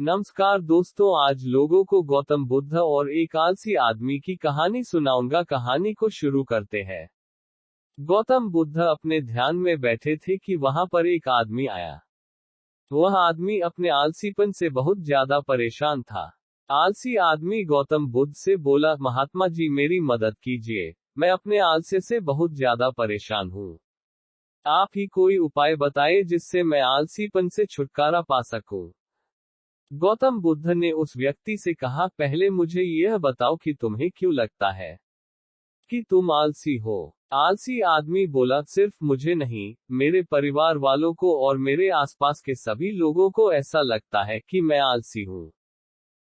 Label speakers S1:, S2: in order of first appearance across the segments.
S1: नमस्कार दोस्तों, आज लोगों को गौतम बुद्ध और एक आलसी आदमी की कहानी सुनाऊंगा। कहानी को शुरू करते हैं। गौतम बुद्ध अपने ध्यान में बैठे थे कि वहां पर एक आदमी आया। वह आदमी अपने आलसीपन से बहुत ज्यादा परेशान था। आलसी आदमी गौतम बुद्ध से बोला, महात्मा जी मेरी मदद कीजिए, मैं अपने आलस्य से बहुत ज्यादा परेशान हूँ। आप ही कोई उपाय बताइए जिससे मैं आलसीपन से छुटकारा पा सकूं। गौतम बुद्ध ने उस व्यक्ति से कहा, पहले मुझे यह बताओ कि तुम्हें क्यों लगता है कि तुम आलसी हो। आलसी आदमी बोला, सिर्फ मुझे नहीं, मेरे परिवार वालों को और मेरे आसपास के सभी लोगों को ऐसा लगता है कि मैं आलसी हूँ।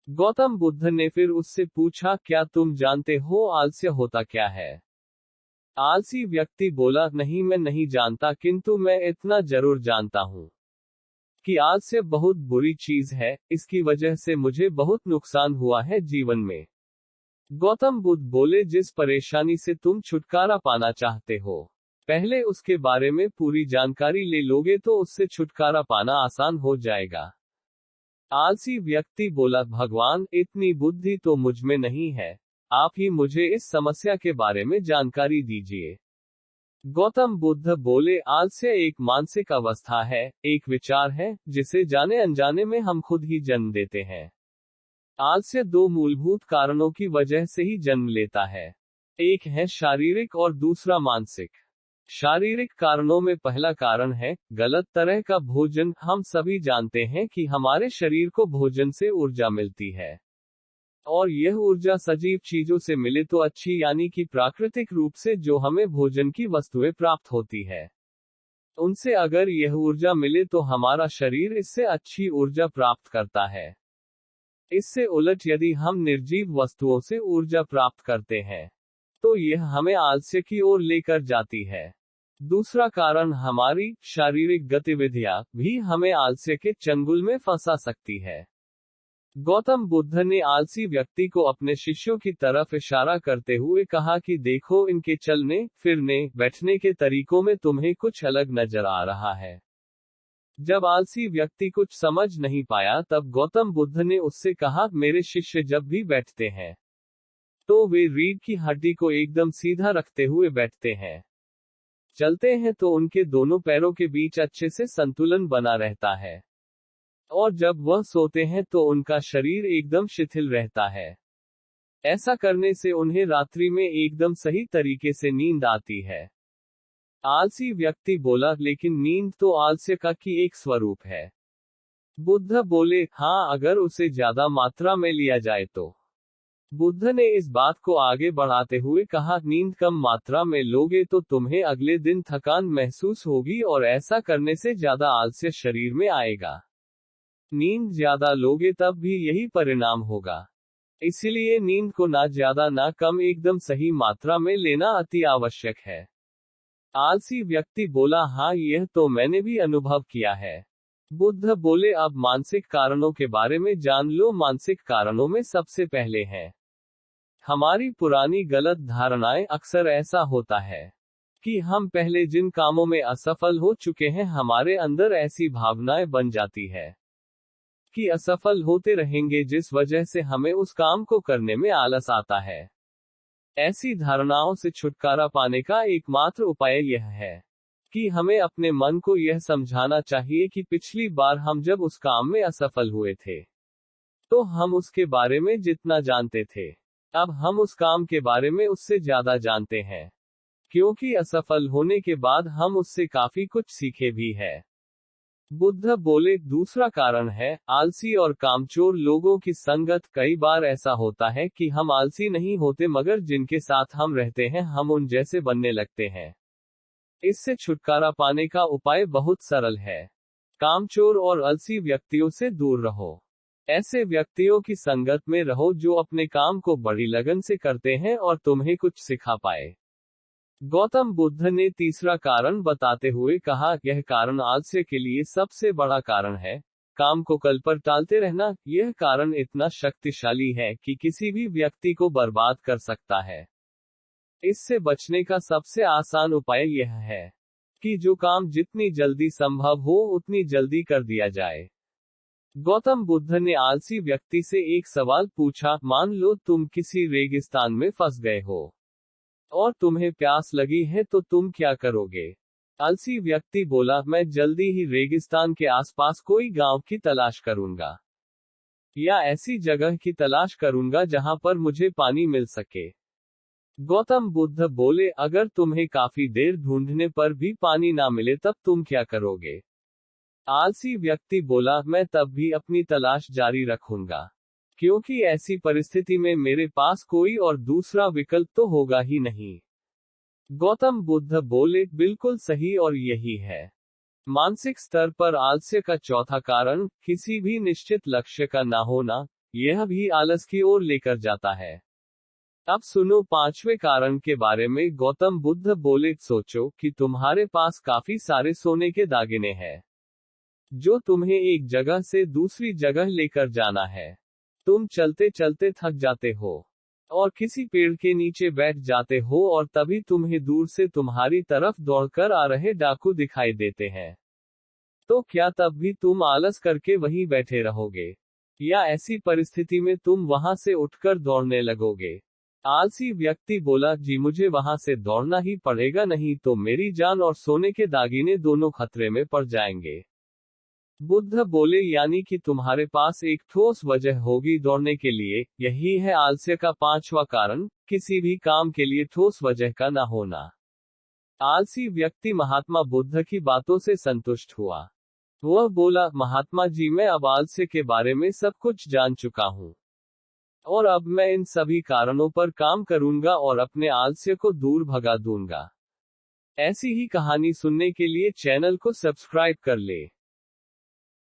S1: गौतम बुद्ध ने फिर उससे पूछा, क्या तुम जानते हो आलस्य होता क्या है? आलसी व्यक्ति बोला, नहीं मैं नहीं जानता, किंतु मैं इतना जरूर जानता हूँ कि आलस्य बहुत बुरी चीज है, इसकी वजह से मुझे बहुत नुकसान हुआ है जीवन में। गौतम बुद्ध बोले, जिस परेशानी से तुम छुटकारा पाना चाहते हो, पहले उसके बारे में पूरी जानकारी ले लोगे तो उससे छुटकारा पाना आसान हो जाएगा। आलसी व्यक्ति बोला, भगवान इतनी बुद्धि तो मुझ में नहीं है, आप ही मुझे इस समस्या के बारे में जानकारी दीजिए। गौतम बुद्ध बोले, आलस्य एक मानसिक अवस्था है, एक विचार है, जिसे जाने अनजाने में हम खुद ही जन्म देते हैं। आलस्य दो मूलभूत कारणों की वजह से ही जन्म लेता है। एक है शारीरिक और दूसरा मानसिक। शारीरिक कारणों में पहला कारण है गलत तरह का भोजन। हम सभी जानते हैं कि हमारे शरीर को भोजन से ऊर्जा मिलती है, और यह ऊर्जा सजीव चीजों से मिले तो अच्छी, यानी कि प्राकृतिक रूप से जो हमें भोजन की वस्तुएं प्राप्त होती है, उनसे अगर यह ऊर्जा मिले तो हमारा शरीर इससे अच्छी ऊर्जा प्राप्त करता है। इससे उलट यदि हम निर्जीव वस्तुओं से ऊर्जा प्राप्त करते हैं तो यह हमें आलस्य की ओर लेकर जाती है। दूसरा कारण, हमारी शारीरिक गतिविधियां भी हमें आलस्य के चंगुल में फंसा सकती है। गौतम बुद्ध ने आलसी व्यक्ति को अपने शिष्यों की तरफ इशारा करते हुए कहा कि देखो, इनके चलने फिरने बैठने के तरीकों में तुम्हें कुछ अलग नजर आ रहा है। जब आलसी व्यक्ति कुछ समझ नहीं पाया तब गौतम बुद्ध ने उससे कहा, मेरे शिष्य जब भी बैठते हैं तो वे रीढ़ की हड्डी को एकदम सीधा रखते हुए बैठते हैं। चलते हैं तो उनके दोनों पैरों के बीच अच्छे से संतुलन बना रहता है, और जब वह सोते हैं तो उनका शरीर एकदम शिथिल रहता है। ऐसा करने से उन्हें रात्रि में एकदम सही तरीके से नींद आती है। आलसी व्यक्ति बोला, लेकिन नींद तो आलस्य का की एक स्वरूप है। बुद्ध बोले, हाँ, अगर उसे ज्यादा मात्रा में लिया जाए तो। बुद्ध ने इस बात को आगे बढ़ाते हुए कहा, नींद कम मात्रा में लोगे तो तुम्हें अगले दिन थकान महसूस होगी, और ऐसा करने से ज्यादा आलस्य शरीर में आएगा। नींद ज्यादा लोगे तब भी यही परिणाम होगा। इसलिए नींद को ना ज्यादा ना कम, एकदम सही मात्रा में लेना अति आवश्यक है। आलसी व्यक्ति बोला, हाँ, यह तो मैंने भी अनुभव किया है। बुद्ध बोले, अब मानसिक कारणों के बारे में जान लो। मानसिक कारणों में सबसे पहले है हमारी पुरानी गलत धारणाएं। अक्सर ऐसा होता है कि हम पहले जिन कामों में असफल हो चुके हैं, हमारे अंदर ऐसी भावनाएं बन जाती है कि असफल होते रहेंगे, जिस वजह से हमें उस काम को करने में आलस आता है। ऐसी धारणाओं से छुटकारा पाने का एकमात्र उपाय यह है कि हमें अपने मन को यह समझाना चाहिए कि पिछली बार हम जब उस काम में असफल हुए थे तो हम उसके बारे में जितना जानते थे, अब हम उस काम के बारे में उससे ज्यादा जानते हैं, क्योंकि असफल होने के बाद हम उससे काफी कुछ सीखे भी है। बुद्ध बोले, दूसरा कारण है आलसी और कामचोर लोगों की संगत। कई बार ऐसा होता है कि हम आलसी नहीं होते, मगर जिनके साथ हम रहते हैं हम उन जैसे बनने लगते हैं। इससे छुटकारा पाने का उपाय बहुत सरल है। कामचोर और आलसी व्यक्तियों से दूर रहो। ऐसे व्यक्तियों की संगत में रहो जो अपने काम को बड़ी लगन से करते हैं और तुम्हें कुछ सिखा पाए। गौतम बुद्ध ने तीसरा कारण बताते हुए कहा, यह कारण आलस्य के लिए सबसे बड़ा कारण है, काम को कल पर टालते रहना। यह कारण इतना शक्तिशाली है कि किसी भी व्यक्ति को बर्बाद कर सकता है। इससे बचने का सबसे आसान उपाय यह है कि जो काम जितनी जल्दी संभव हो उतनी जल्दी कर दिया जाए। गौतम बुद्ध ने आलसी व्यक्ति से एक सवाल पूछा, मान लो तुम किसी रेगिस्तान में फंस गए हो और तुम्हें प्यास लगी है तो तुम क्या करोगे? आलसी व्यक्ति बोला, मैं जल्दी ही रेगिस्तान के आसपास कोई गांव की तलाश करूंगा या ऐसी जगह की तलाश करूंगा जहां पर मुझे पानी मिल सके। गौतम बुद्ध बोले, अगर तुम्हें काफी देर ढूंढने पर भी पानी ना मिले तब तुम क्या करोगे? आलसी व्यक्ति बोला, मैं तब भी अपनी तलाश जारी रखूंगा, क्योंकि ऐसी परिस्थिति में मेरे पास कोई और दूसरा विकल्प तो होगा ही नहीं। गौतम बुद्ध बोले, बिल्कुल सही, और यही है मानसिक स्तर पर आलस्य का चौथा कारण, किसी भी निश्चित लक्ष्य का ना होना। यह भी आलस की ओर लेकर जाता है। अब सुनो पांचवें कारण के बारे में। गौतम बुद्ध बोले, सोचो कि तुम्हारे पास काफी सारे सोने के दागिने हैं जो तुम्हें एक जगह से दूसरी जगह लेकर जाना है। तुम चलते चलते थक जाते हो और किसी पेड़ के नीचे बैठ जाते हो और तभी तुम्हें दूर से तुम्हारी तरफ दौड़कर आ रहे डाकू दिखाई देते हैं। तो क्या तब भी तुम आलस करके वहीं बैठे रहोगे, या ऐसी परिस्थिति में तुम वहां से उठकर दौड़ने लगोगे? आलसी व्यक्ति बोला, जी मुझे वहां से दौड़ना ही पड़ेगा, नहीं तो मेरी जान और सोने के दागिने दोनों खतरे में पड़ जाएंगे। बुद्ध बोले, यानी कि तुम्हारे पास एक ठोस वजह होगी दौड़ने के लिए। यही है आलस्य का पांचवा कारण, किसी भी काम के लिए ठोस वजह का न होना। आलसी व्यक्ति महात्मा बुद्ध की बातों से संतुष्ट हुआ। वह बोला, महात्मा जी, मैं अब आलस्य के बारे में सब कुछ जान चुका हूँ और अब मैं इन सभी कारणों पर काम करूंगा और अपने आलस्य को दूर भगा दूंगा। ऐसी ही कहानी सुनने के लिए चैनल को सब्सक्राइब कर ले।